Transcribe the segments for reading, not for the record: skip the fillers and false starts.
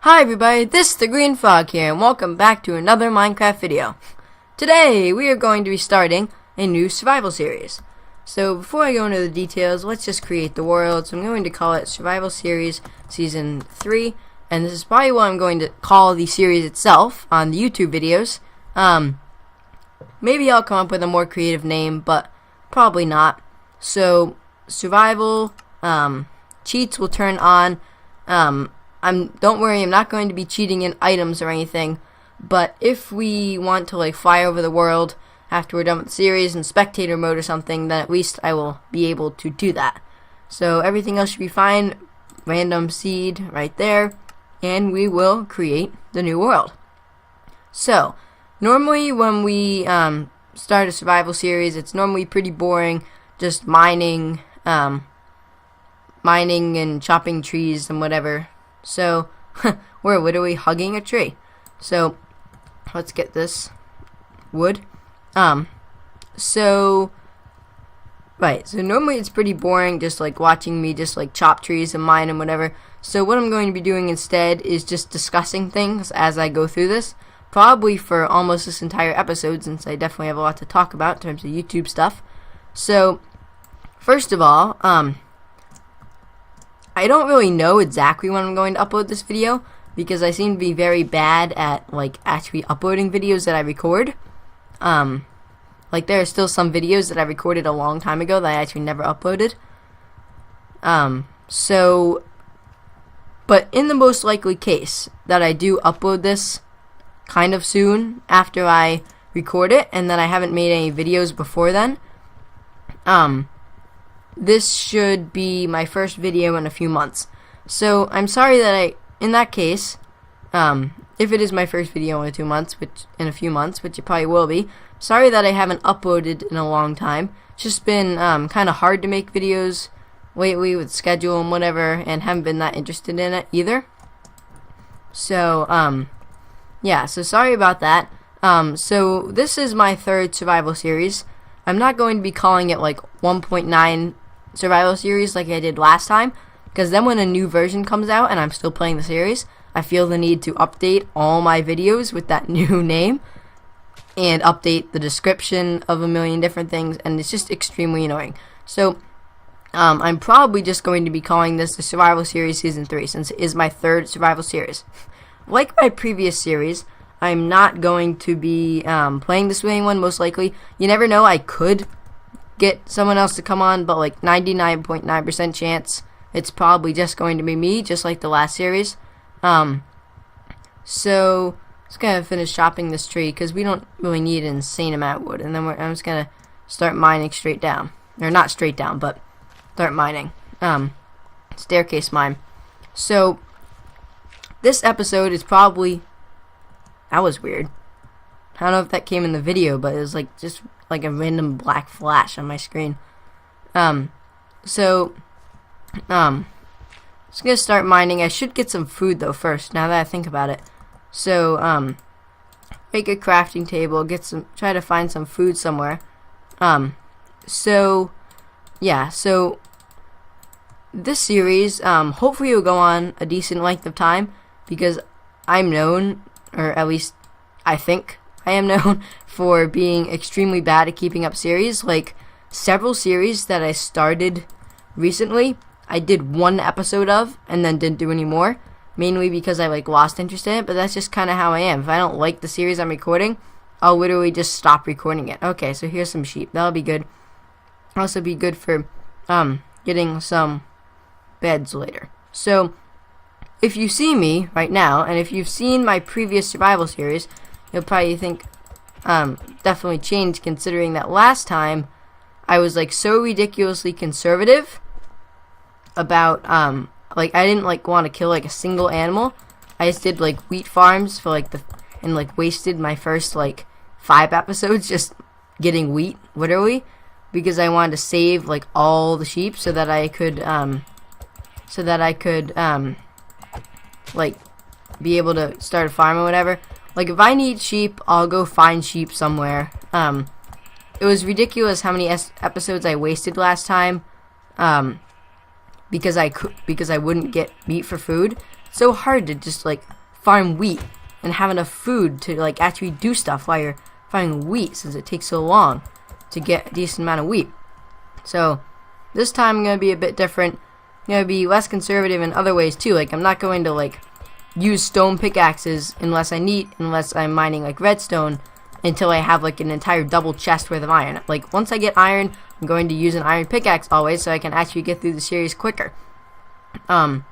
Hi everybody, this is TheGreenFrog here, and welcome back to another Minecraft video. Today, we are going to be starting a new survival series. So, before I go into the details, let's just create the world. So I'm going to call it Survival Series Season 3, and this is probably what I'm going to call the series itself on the YouTube videos. Maybe I'll come up with a more creative name, but probably not. So, survival, cheats will turn on, don't worry, I'm not going to be cheating in items or anything, but if we want to fly over the world after we're done with the series in spectator mode or something, then at least I will be able to do that. So everything else should be fine. Random seed right there, and we will create the new world. So normally when we start a survival series, it's normally pretty boring, just mining and chopping trees and whatever. So, we're literally hugging a tree. So, let's get this wood. So normally it's pretty boring, just watching me just chop trees and mine and whatever. So what I'm going to be doing instead is just discussing things as I go through this. Probably for almost this entire episode, since I definitely have a lot to talk about in terms of YouTube stuff. So, first of all, I don't really know exactly when I'm going to upload this video, because I seem to be very bad at actually uploading videos that I record. There are still some videos that I recorded a long time ago that I actually never uploaded. But in the most likely case that I do upload this kind of soon after I record it, and that I haven't made any videos before then, this should be my first video in a few months. So I'm sorry that in that case, if it is my first video in a few months, which it probably will be, sorry that I haven't uploaded in a long time. It's just been kind of hard to make videos lately with schedule and whatever, and haven't been that interested in it either. So yeah, so sorry about that. So this is my third survival series. I'm not going to be calling it 1.9 survival series like I did last time, because then when a new version comes out and I'm still playing the series, I feel the need to update all my videos with that new name and update the description of a million different things, and it's just extremely annoying. So I'm probably just going to be calling this the Survival Series Season 3, since it is my third survival series. Like my previous series, I'm not going to be playing this with anyone, most likely. You never know, I could get someone else to come on, but 99.9% chance it's probably just going to be me, just like the last series. So just gonna finish chopping this tree because we don't really need an insane amount of wood, and then I'm just gonna start mining straight down, or not straight down, but start mining. Staircase mine. So this episode is probably, that was weird. I don't know if that came in the video, but it was just a random black flash on my screen. Just gonna start mining. I should get some food though first, now that I think about it. So, make a crafting table, try to find some food somewhere. So this series, hopefully will go on a decent length of time, because I'm known, or at least I think I am known, for being extremely bad at keeping up series. Several series that I started recently, I did one episode of and then didn't do any more, mainly because I lost interest in it. But that's just kind of how I am. If I don't like the series I'm recording, I'll literally just stop recording it. Okay, so here's some sheep. That'll be good. Also be good for getting some beds later. So if you see me right now, and if you've seen my previous survival series, you'll probably think definitely changed, considering that last time I was so ridiculously conservative about I didn't want to kill a single animal. I just did wheat farms for and wasted my first 5 episodes just getting wheat, literally, because I wanted to save all the sheep so that I could be able to start a farm or whatever. If I need sheep, I'll go find sheep somewhere. It was ridiculous how many episodes I wasted last time, because I wouldn't get meat for food. so hard to just like farm wheat and have enough food to like actually do stuff while you're farming wheat, since it takes so long to get a decent amount of wheat. So this time I'm going to be a bit different. I'm going to be less conservative in other ways too. Like, I'm not going to like use stone pickaxes unless I'm mining like redstone until I have like an entire double chest worth of iron. Like, once I get iron, I'm going to use an iron pickaxe always, so I can actually get through the series quicker. Like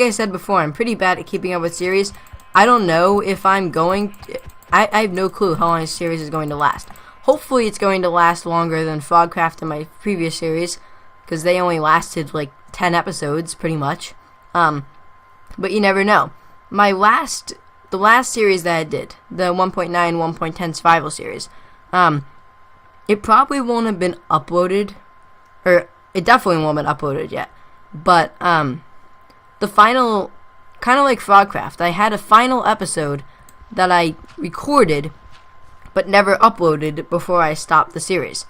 I said before, I'm pretty bad at keeping up with series. I don't know if I'm going to, I have no clue how long this series is going to last. Hopefully it's going to last longer than Frogcraft in my previous series, because they only lasted like 10 episodes pretty much. But you never know. The last series that I did, the 1.9 1.10 survival series, it probably won't have been uploaded, or it definitely won't have been uploaded yet. But the final, kind of like Frogcraft, I had a final episode that I recorded but never uploaded before I stopped the series.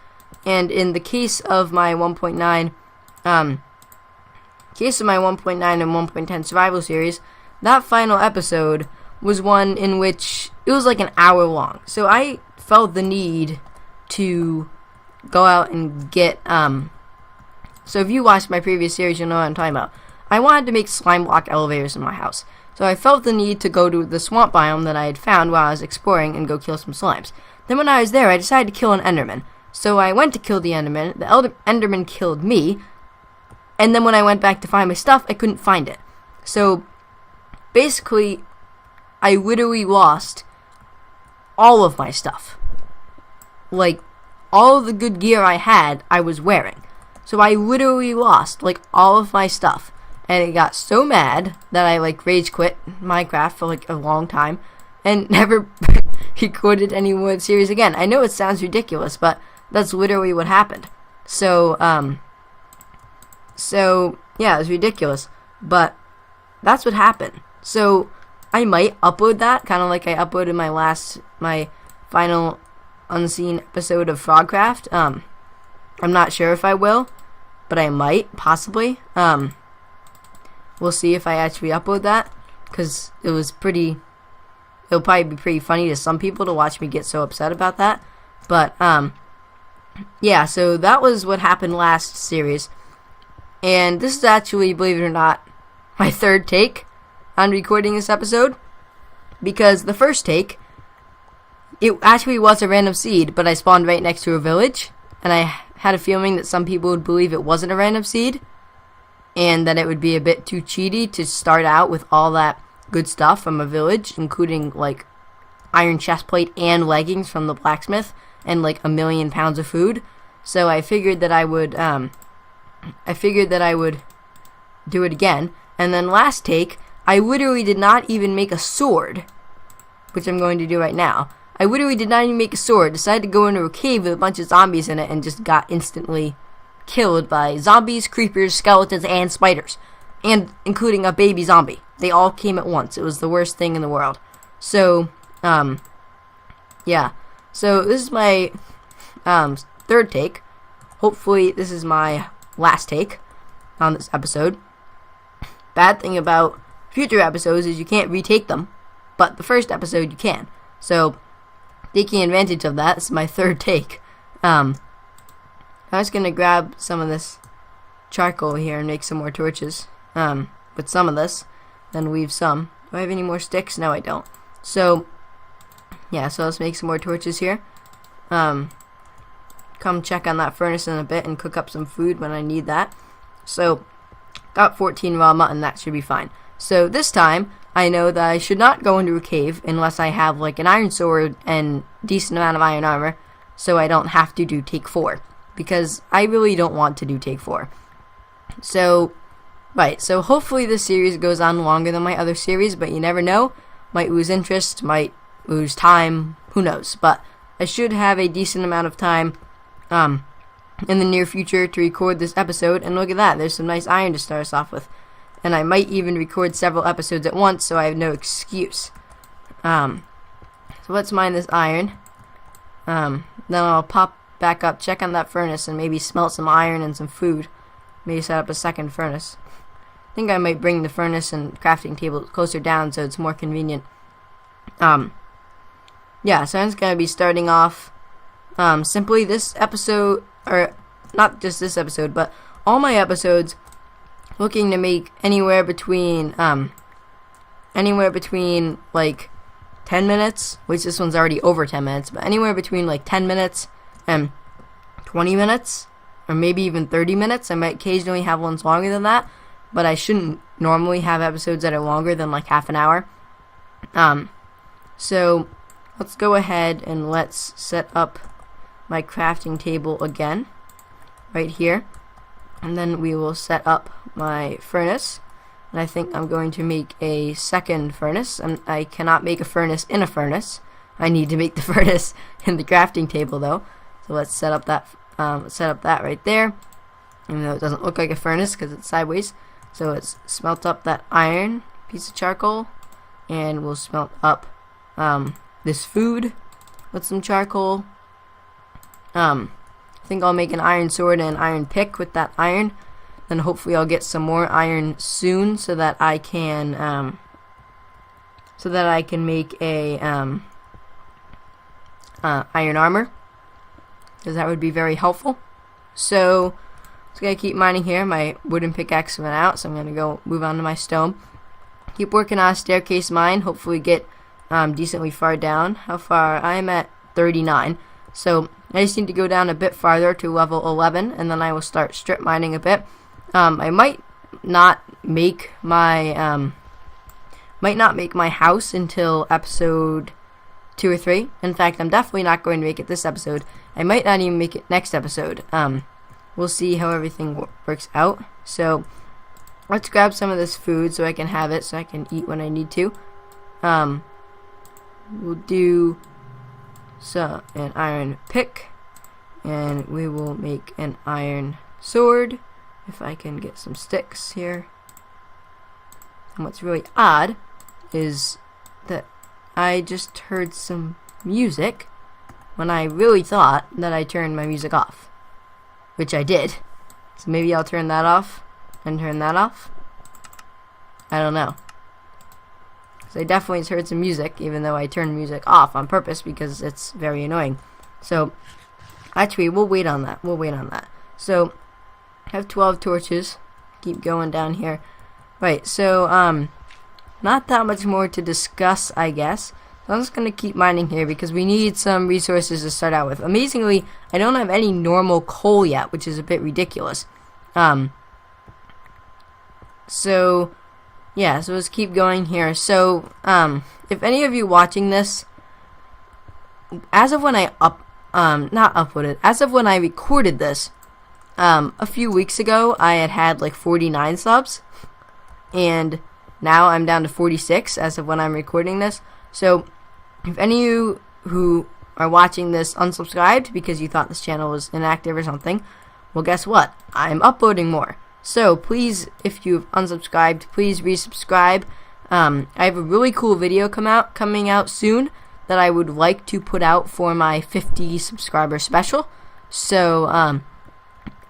And in the case of my 1.9 and 1.10 survival series, that final episode was one in which it was like an hour long. So I felt the need to go out and get so if you watched my previous series, you'll know what I'm talking about. I wanted to make slime block elevators in my house. So I felt the need to go to the swamp biome that I had found while I was exploring and go kill some slimes. Then when I was there, I decided to kill an enderman. So I went to kill the enderman. The enderman killed me. And then when I went back to find my stuff, I couldn't find it. So basically, I literally lost all of my stuff. Like, all of the good gear I had, I was wearing. So I literally lost, like, all of my stuff. And it got so mad that I, like, rage quit Minecraft for, like, a long time. And never recorded any more series again. I know it sounds ridiculous, but that's literally what happened. So yeah, it was ridiculous. But that's what happened. So I might upload that, kind of like I uploaded my final unseen episode of Frogcraft. I'm not sure if I will, but I might, possibly. We'll see if I actually upload that, because it'll probably be pretty funny to some people to watch me get so upset about that. But, yeah, so that was what happened last series. And this is actually, believe it or not, my third take on recording this episode. Because the first take, it actually was a random seed, but I spawned right next to a village. And I had a feeling that some people would believe it wasn't a random seed, and that it would be a bit too cheaty to start out with all that good stuff from a village, including like iron chestplate and leggings from the blacksmith, and like 1,000,000 pounds of food. So I figured that I would do it again. And then last take, I literally did not even make a sword, which I'm going to do right now. I literally did not even make a sword. Decided to go into a cave with a bunch of zombies in it and just got instantly killed by zombies, creepers, skeletons, and spiders. And including a baby zombie. They all came at once. It was the worst thing in the world. So, yeah. So this is my third take. Hopefully this is my last take on this episode. Bad thing about future episodes is you can't retake them, but the first episode you can. So, taking advantage of that, this is my third take. I was going to grab some of this charcoal here and make some more torches with some of this, then weave some. Do I have any more sticks? No, I don't. So, yeah, so let's make some more torches here. Come check on that furnace in a bit and cook up some food when I need that. So, got 14 raw mutton, that should be fine. So, this time, I know that I should not go into a cave unless I have, like, an iron sword and decent amount of iron armor, so I don't have to do take 4. Because I really don't want to do take 4. So, right, so hopefully this series goes on longer than my other series, but you never know. Might lose interest, might lose time, who knows. But I should have a decent amount of time in the near future to record this episode. And look at that, there's some nice iron to start us off with. And I might even record several episodes at once, so I have no excuse. So let's mine this iron. Then I'll pop back up, check on that furnace, and maybe smelt some iron and some food. Maybe set up a second furnace. think I might bring the furnace and crafting table closer down so it's more convenient. Yeah, so I'm just gonna be starting off simply this episode, or not just this episode, but all my episodes, looking to make anywhere between like 10 minutes, which this one's already over 10 minutes, but anywhere between like 10 minutes and 20 minutes, or maybe even 30 minutes. I might occasionally have ones longer than that, but I shouldn't normally have episodes that are longer than like half an hour. So let's go ahead and let's set up my crafting table again, right here, and then we will set up my furnace. And I think I'm going to make a second furnace. I cannot make a furnace in a furnace. I need to make the furnace in the crafting table though. So let's set up that right there. Even though it doesn't look like a furnace because it's sideways. So let's smelt up that iron piece of charcoal, and we'll smelt up this food with some charcoal. I think I'll make an iron sword and an iron pick with that iron. Then hopefully I'll get some more iron soon so that I can make a iron armor, because that would be very helpful. So just gonna keep mining here. My wooden pickaxe went out, so I'm gonna go move on to my stone. Keep working on a staircase mine. Hopefully get decently far down. How far? I am at 39. So I just need to go down a bit farther to level 11, and then I will start strip mining a bit. I might not make my house until episode 2 or 3. In fact, I'm definitely not going to make it this episode. I might not even make it next episode. We'll see how everything works out. So let's grab some of this food so I can have it, so I can eat when I need to. We'll do an iron pick, and we will make an iron sword. If I can get some sticks here. And what's really odd is that I just heard some music when I really thought that I turned my music off, which I did. So maybe I'll turn that off and turn that off. I don't know. So I definitely heard some music, even though I turned music off on purpose because it's very annoying. So actually, we'll wait on that. So I have 12 torches. Keep going down here. Right, so not that much more to discuss, I guess. So I'm just going to keep mining here because we need some resources to start out with. Amazingly, I don't have any normal coal yet, which is a bit ridiculous. So yeah, so let's keep going here. So if any of you watching this, as of when I as of when I recorded this, a few weeks ago, I had like 49 subs, and now I'm down to 46 as of when I'm recording this. So, if any of you who are watching this unsubscribed because you thought this channel was inactive or something, well, guess what? I'm uploading more. So, please, if you've unsubscribed, please resubscribe. I have a really cool video coming out soon that I would like to put out for my 50 subscriber special. So,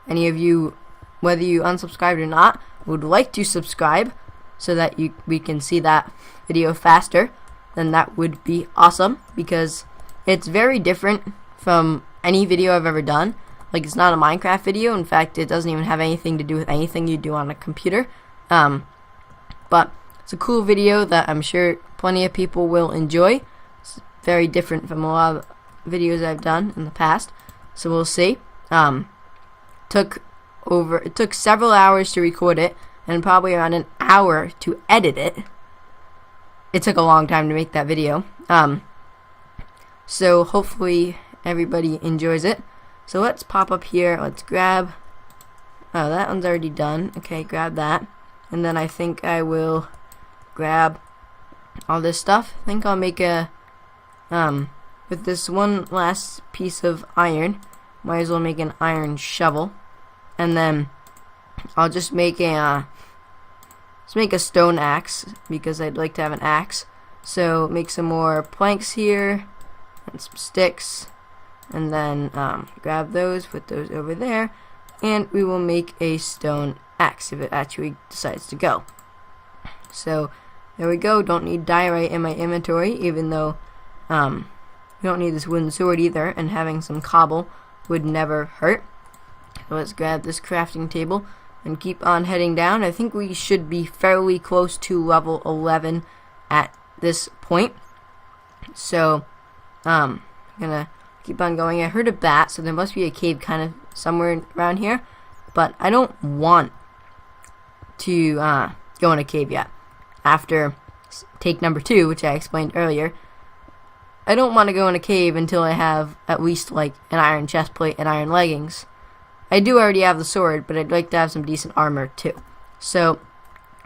any of you, whether you unsubscribed or not, would like to subscribe so that we can see that video faster, then that would be awesome, because it's very different from any video I've ever done. Like, it's not a Minecraft video. In fact, it doesn't even have anything to do with anything you do on a computer. But it's a cool video that I'm sure plenty of people will enjoy. It's very different from a lot of videos I've done in the past. So we'll see. It took several hours to record it, and probably around an hour to edit it. It took a long time to make that video. So hopefully everybody enjoys it. So let's pop up here. Let's grab. Oh, that one's already done. Okay, grab that. And then I think I will grab all this stuff. I think I'll make a with this one last piece of iron. Might as well make an iron shovel. And then I'll just make a stone axe, because I'd like to have an axe. So make some more planks here and some sticks, and then grab those, put those over there, and we will make a stone axe if it actually decides to go. So there we go. Don't need diorite in my inventory, even though you don't need this wooden sword either, and having some cobble would never hurt. So let's grab this crafting table and keep on heading down. I think we should be fairly close to level 11 at this point. So I'm gonna keep on going. I heard a bat, so there must be a cave kind of somewhere around here, but I don't want to go in a cave yet. After take number 2, which I explained earlier, I don't want to go in a cave until I have at least like an iron chest plate and iron leggings. I do already have the sword, but I'd like to have some decent armor too. So,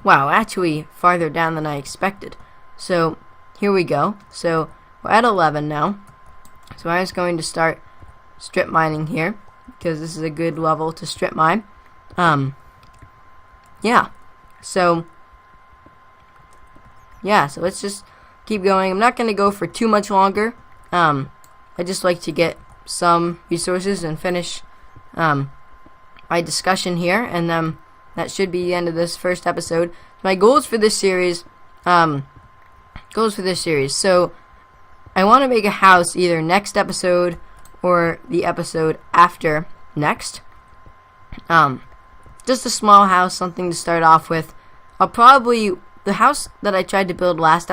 wow, actually farther down than I expected. So, here we go. So, we're at 11 now. So I'm just going to start strip mining here, because this is a good level to strip mine. Yeah. So let's just keep going. I'm not going to go for too much longer. I just like to get some resources and finish my discussion here, and that should be the end of this first episode. My goals for this series, so I want to make a house either next episode or the episode after next. Just a small house, something to start off with. I'll probably, the house that I tried to build last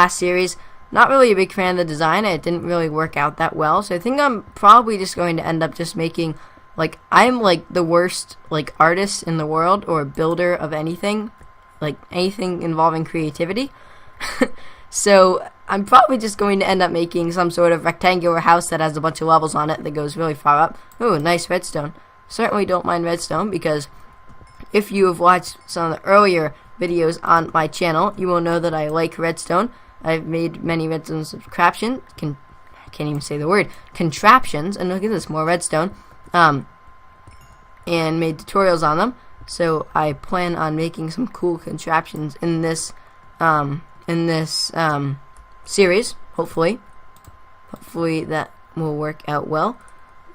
series, not really a big fan of the design. It didn't really work out that well. So I think I'm probably just going to end up just making, like, I'm like the worst like artist in the world, or builder of anything, like anything involving creativity. So I'm probably just going to end up making some sort of rectangular house that has a bunch of levels on it that goes really far up. Ooh, nice redstone. Certainly don't mind redstone, because if you have watched some of the earlier videos on my channel, you will know that I like redstone. I've made many redstone contraptions. I can't even say the word. Contraptions. And look at this, more redstone. And made tutorials on them. So I plan on making some cool contraptions in this series. Hopefully that will work out well.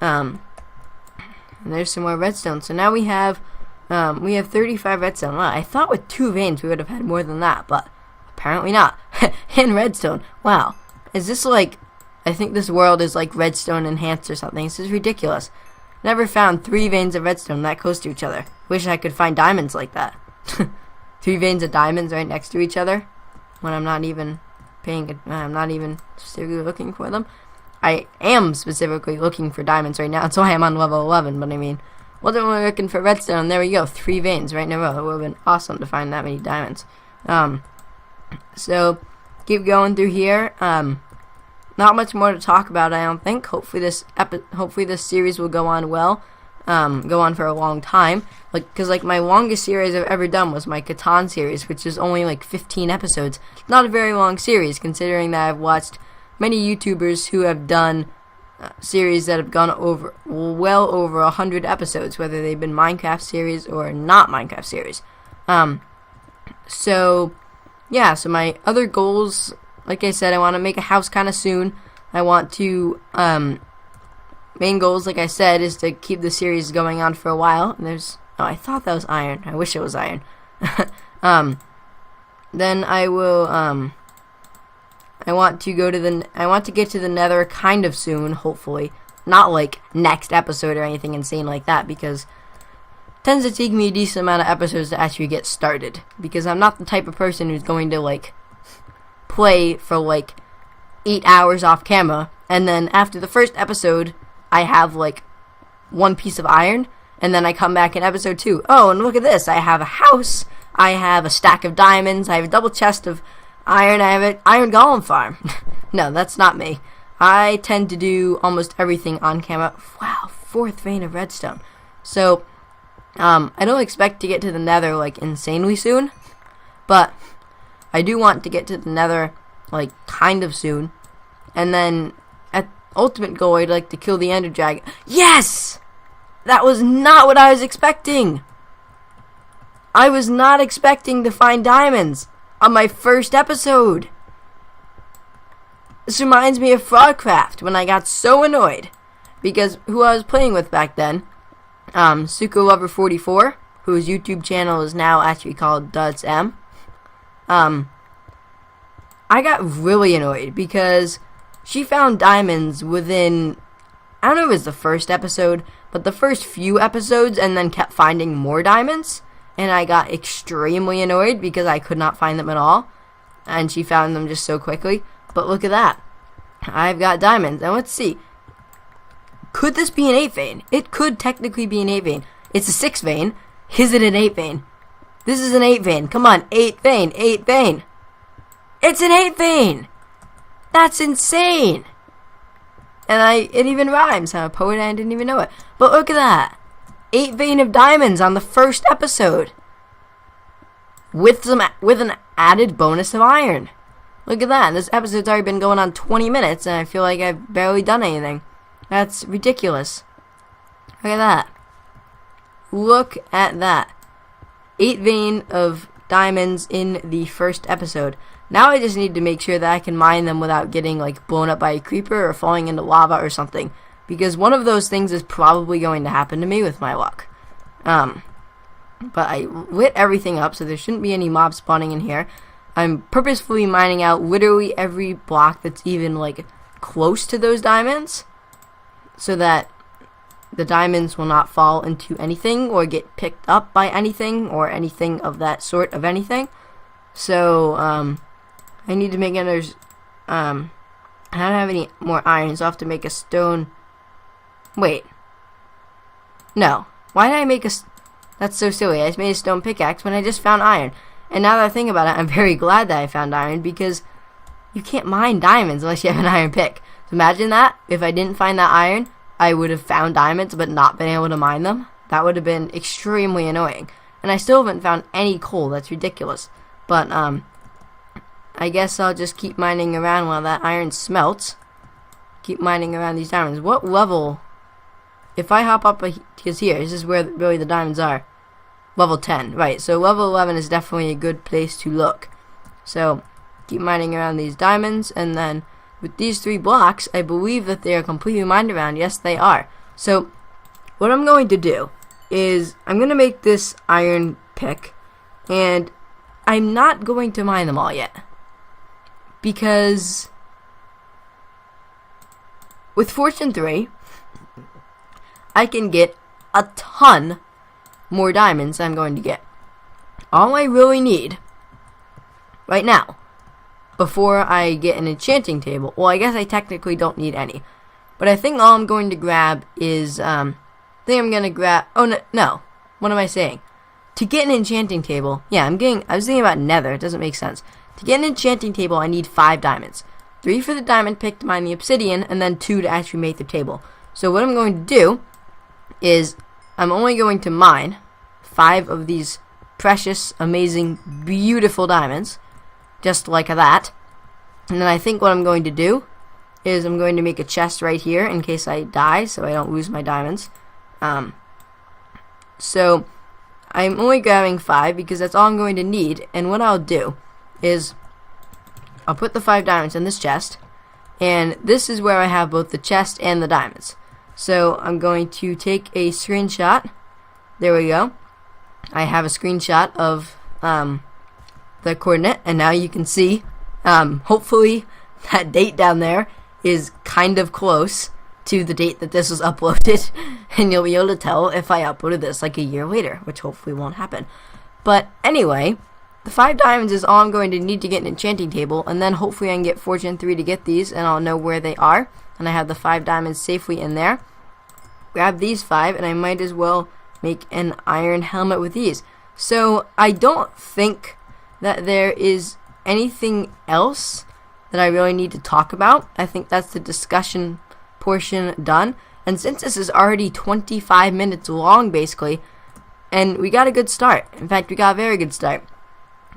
And there's some more redstone. So now we have 35 redstone. Wow, I thought with 2 veins we would have had more than that, but apparently not. In redstone. Wow. Is this like, I think this world is like redstone enhanced or something. This is ridiculous. Never found 3 veins of redstone that close to each other. Wish I could find diamonds like that. 3 veins of diamonds right next to each other when I'm not even specifically looking for them. I am specifically looking for diamonds right now. That's why I'm on level 11, but I mean, wasn't really looking for redstone. There we go, 3 veins right in a row. It would have been awesome to find that many diamonds. So keep going through here. Not much more to talk about, I don't think. Hopefully this series will go on well. Go on for a long time. Because my longest series I've ever done was my Catan series, which is only like 15 episodes. Not a very long series, considering that I've watched many YouTubers who have done series that have gone well over 100 episodes, whether they've been Minecraft series or not Minecraft series. So my other goals, like I said, I want to make a house kind of soon. I want to, main goals, like I said, is to keep the series going on for a while. And I thought that was iron. I wish it was iron. Then I will, I want to get to the Nether kind of soon, hopefully. Not like next episode or anything insane like that, because it tends to take me a decent amount of episodes to actually get started. Because I'm not the type of person who's going to like play for like 8 hours off camera, and then after the first episode I have like 1 piece of iron, and then I come back in episode 2. Oh, and look at this, I have a house, I have a stack of diamonds, I have a double chest of iron, I have an iron golem farm. No, that's not me. I tend to do almost everything on camera. Wow, 4th vein of redstone. So I don't expect to get to the Nether like insanely soon, but I do want to get to the Nether like kind of soon. And then at ultimate goal, I'd like to kill the Ender Dragon. Yes! That was not what I was expecting. I was not expecting to find diamonds on my first episode. This reminds me of Frogcraft, when I got so annoyed because who I was playing with back then Suko Lover 44, whose YouTube channel is now actually called Duds M. I got really annoyed because she found diamonds within, I don't know if it was the first episode, but the first few episodes, and then kept finding more diamonds, and I got extremely annoyed because I could not find them at all, and she found them just so quickly. But look at that. I've got diamonds, and let's see. Could this be an 8 vein? It could technically be an 8 vein. It's a 6 vein. Is it an 8 vein? This is an 8 vein. Come on, 8 vein, 8 vein. It's an 8 vein! That's insane! And it even rhymes. I'm a poet and I didn't even know it. But look at that. 8 vein of diamonds on the first episode. With an added bonus of iron. Look at that. This episode's already been going on 20 minutes and I feel like I've barely done anything. That's ridiculous. Look at that. Look at that. 8 vein of diamonds in the first episode. Now I just need to make sure that I can mine them without getting like blown up by a creeper or falling into lava or something. Because one of those things is probably going to happen to me with my luck. But I lit everything up so there shouldn't be any mobs spawning in here. I'm purposefully mining out literally every block that's even like close to those diamonds. So that the diamonds will not fall into anything or get picked up by anything or anything of that sort of anything. So, I need to make another, I don't have any more iron, so I have to make a stone, wait, no, why did I make that's so silly. I just made a stone pickaxe when I just found iron, and now that I think about it, I'm very glad that I found iron, because you can't mine diamonds unless you have an iron pick. So imagine that, if I didn't find that iron, I would have found diamonds but not been able to mine them. That would have been extremely annoying, and I still haven't found any coal. That's ridiculous. But, I guess I'll just keep mining around while that iron smelts. Keep mining around these diamonds. What level? If I hop up, because here, this is where really the diamonds are. Level 10, right. So level 11 is definitely a good place to look. So, keep mining around these diamonds. And then, with these 3 blocks, I believe that they are completely mined around. Yes, they are. So, what I'm going to do is, I'm going to make this iron pick. And I'm not going to mine them all yet. Because with Fortune 3, I can get a ton more diamonds than I'm going to get. All I really need right now, before I get an enchanting table, well, I guess I technically don't need any, but I think all I'm going to grab is, oh no, what am I saying? To get an enchanting table, yeah, I was thinking about nether, it doesn't make sense. To get an enchanting table, I need 5 diamonds. 3 for the diamond pick to mine the obsidian, and then 2 to actually make the table. So what I'm going to do is, I'm only going to mine 5 of these precious, amazing, beautiful diamonds, just like that. And then I think what I'm going to do is I'm going to make a chest right here in case I die, so I don't lose my diamonds. So I'm only grabbing 5 because that's all I'm going to need, and what I'll do is I'll put the 5 diamonds in this chest, and this is where I have both the chest and the diamonds. So I'm going to take a screenshot. There we go. I have a screenshot of the coordinate, and now you can see hopefully that date down there is kind of close to the date that this was uploaded, and you'll be able to tell if I uploaded this like a year later, which hopefully won't happen. But anyway, the 5 diamonds is all I'm going to need to get an enchanting table, and then hopefully I can get Fortune 3 to get these, and I'll know where they are, and I have the 5 diamonds safely in there. Grab these 5, and I might as well make an iron helmet with these. So I don't think that there is anything else that I really need to talk about. I think that's the discussion portion done, and since this is already 25 minutes long basically, and we got a good start. In fact, we got a very good start.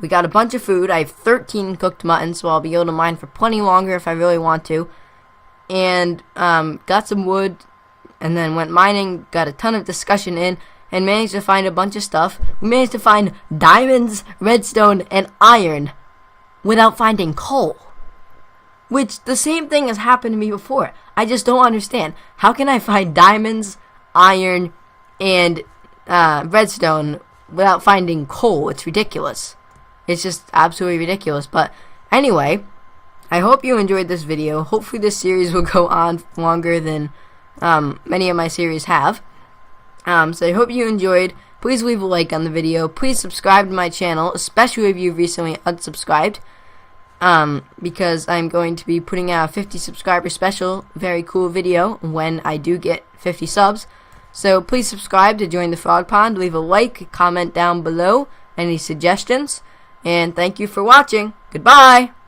We got a bunch of food. I have 13 cooked mutton, so I'll be able to mine for plenty longer if I really want to. And got some wood, and then went mining, got a ton of discussion in, and managed to find a bunch of stuff. We managed to find diamonds, redstone, and iron without finding coal. Which, the same thing has happened to me before. I just don't understand. How can I find diamonds, iron, and redstone without finding coal. It's ridiculous. It's just absolutely ridiculous. But anyway, I hope you enjoyed this video. Hopefully this series will go on longer than many of my series have. So I hope you enjoyed. Please leave a like on the video. Please subscribe to my channel, especially if you've recently unsubscribed, because I'm going to be putting out a 50 subscriber special, very cool video when I do get 50 subs. So please subscribe to join the Frog Pond. Leave a like, comment down below any suggestions, and thank you for watching. Goodbye!